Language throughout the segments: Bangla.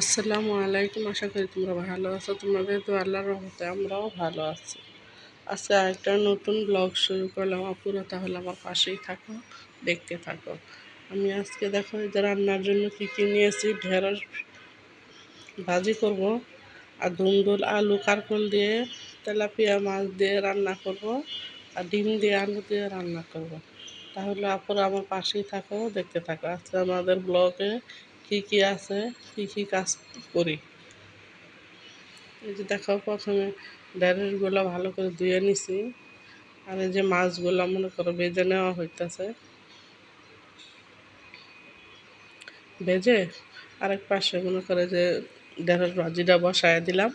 আসসালামু আলাইকুম। আশা করি তোমরা ভালো আছো। তোমাদের তো আল্লাহর রহমতে আমরাও ভালো আছি। আজকে একটা নতুন ব্লগ শুরু করলাম। আপুরা তাহলে আমার পাশেই থাকো, দেখতে থাকো। আমি আজকে দেখো এই যে রান্নার জন্য কী কী নিয়েছি। ঢেঁড়স ভাজি করব, আর ধুন্দুল আলু কারকল দিয়ে তেলাপিয়া মাছ দিয়ে রান্না করব, আর ডিম দিয়ে আলু দিয়ে রান্না করব। তাহলে আপুরা আমার পাশেই থাকো, দেখতে থাকো। আজকে আমাদের ব্লগে কী কী আছে, কী কী কাজ করি। এই যে দেখো, প্রথমে ঢেঁড়সগুলো ভালো করে ধুয়ে নিছি। আর এই যে মাছগুলো মনে করো ভেজে নেওয়া হইতেছে। ভেজে আরেক পাশে মনে করে যে ঢেঁড়স ভাজিটা বসায় দিলাম।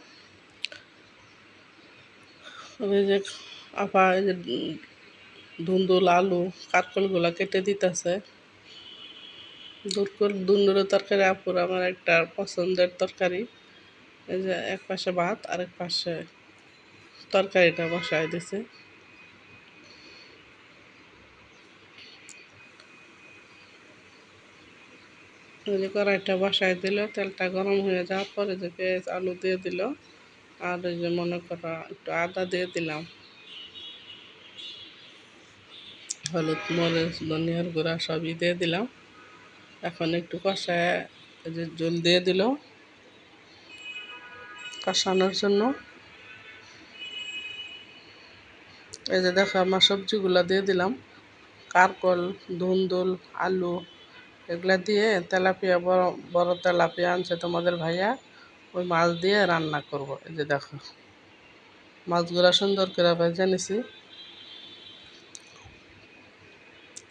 ওই যে আপা এই যে ধুন্দুল আলু কারকলগুলো কেটে দিতেছে। ধুন্দুলের তরকারি আপুর আমার একটা পছন্দের তরকারি। এই যে এক পাশে ভাত, আরেক পাশে তরকারিটা বসায় দিছে। এই যে কড়াইটা বসায় দিল, তেলটা গরম হয়ে যাওয়ার পরে যে পেঁয়াজ আলু দিয়ে দিল, আর এই যে মনে করো একটু আদা দিয়ে দিলাম, হলুদ মরিচ ধনিয়ার গুঁড়া সবই দিয়ে দিলাম। এখন একটু কষায় এই যে জল দিয়ে দিল কষানোর জন্য। এই যে দেখো আমার সবজিগুলো দিয়ে দিলাম, কারকল ধুন্দুল আলু এগুলা দিয়ে তেলাপিয়া বড় বড় তেলাপিয়া আনছে তোমাদের ভাইয়া, ওই মাছ দিয়ে রান্না করব। এই যে দেখো মাছগুলো সুন্দর করে ভেজে নিছি।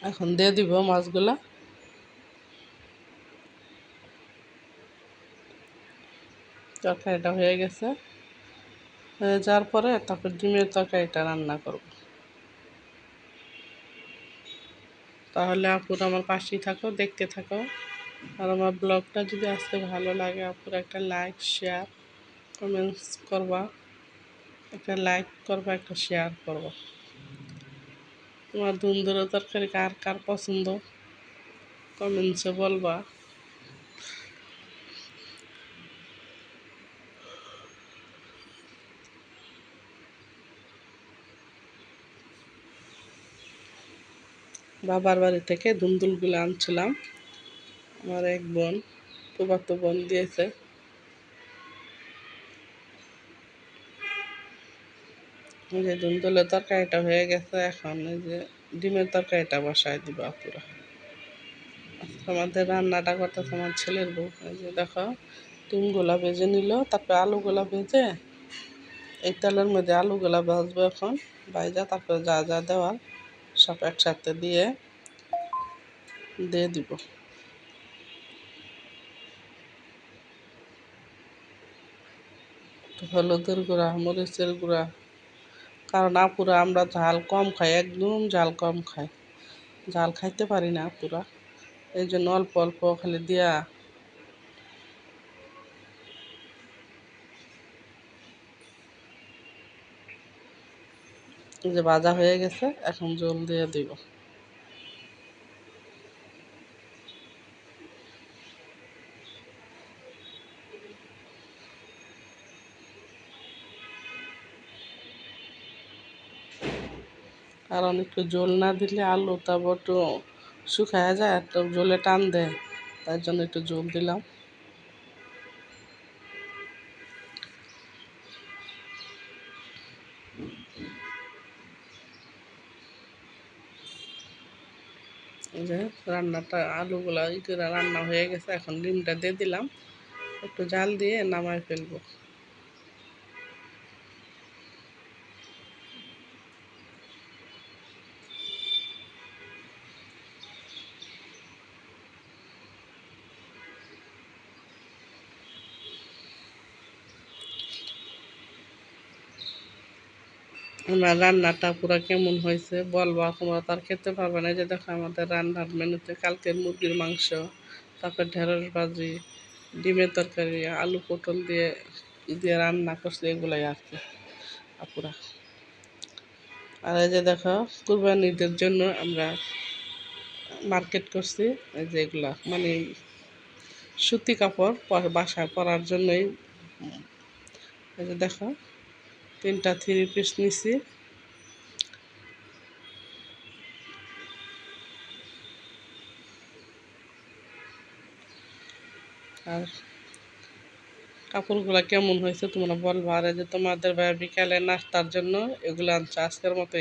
এখন দিয়ে দিব মাছগুলা। তরকারিটা হয়ে গেছে, হয়ে যাওয়ার পরে তারপর ডিমের তরকারিটা রান্না করব। তাহলে আপুরা আমার পাশেই থাকো, দেখতে থাকো। আর আমার ব্লগটা যদি আজকে ভালো লাগে আপুরা একটা লাইক শেয়ার কমেন্টস করবা, একটা লাইক করবা, একটা শেয়ার করবা। তোমার ধুন্দুলের তরকারি কার কার পছন্দ কমেন্টসে বলবা। বাবার বাড়ি থেকে ধুন্দুলগুলো আনছিলাম, আমার এক বোন ফুফাতো বোন দিয়েছে। এই যে ধুন্দুলের তরকারিটা হয়ে গেছে, এখন এই যে ডিমের তরকারিটা বসায় দিব আপুরা। আমাদের রান্নাটা করতেছে আমার ছেলের বউ। এই যে দেখো ডিমগুলা ভেজে নিল, তারপরে আলুগুলা ভেজে এই তেলের মধ্যে আলুগুলা ভাজবো। এখন ভাজা তারপরে যা যা দেওয়ার সব একসাথে দিয়ে দিব। হলুদের গুঁড়া মরিচের গুঁড়া, কারণ আপুরা আমরা ঝাল কম খাই, একদম ঝাল কম খাই, ঝাল খাইতে পারি না আপুরা। এই জন্য অল্প অল্প খালি দিয়া এই যে ভাজা হয়ে গেছে, এখন জল দিয়ে দিব। কারণ একটু জল না দিলে আলু তারপর একটু শুকায় যায়, একটু জলে টান দেয়, তার জন্য একটু জল দিলাম। এই যে রান্নাটা আলুগুলা রান্না হয়ে গেছে, এখন ডিমটা দিয়ে দিলাম, একটু জাল দিয়ে নামায় ফেলবো। আমার রান্নাটা পুরো কেমন হয়েছে বলবা, তোমরা তো আর খেতে পারবে না। এই যে দেখো আমাদের রান্নার মেনুতে কালকের মুরগির মাংস, তারপর ঢেঁড়স ভাজি, ডিমের তরকারি, আলু পটল দিয়ে দিয়ে রান্না করছি, এগুলাই আর কি আপুরা। আর এই যে দেখো কুরবানিদের জন্য আমরা মার্কেট করছি, এই যে এগুলা মানে সুতি কাপড় বাসায় পরার জন্যই। এই যে দেখো 3টা 3 পিস নিছি। আর কাপড়গুলো কেমন হয়েছে তোমরা বলবা। আর এই যে তোমাদের ভাই বিকালে নাস্তার জন্য এগুলো আনছে। আজকের মতো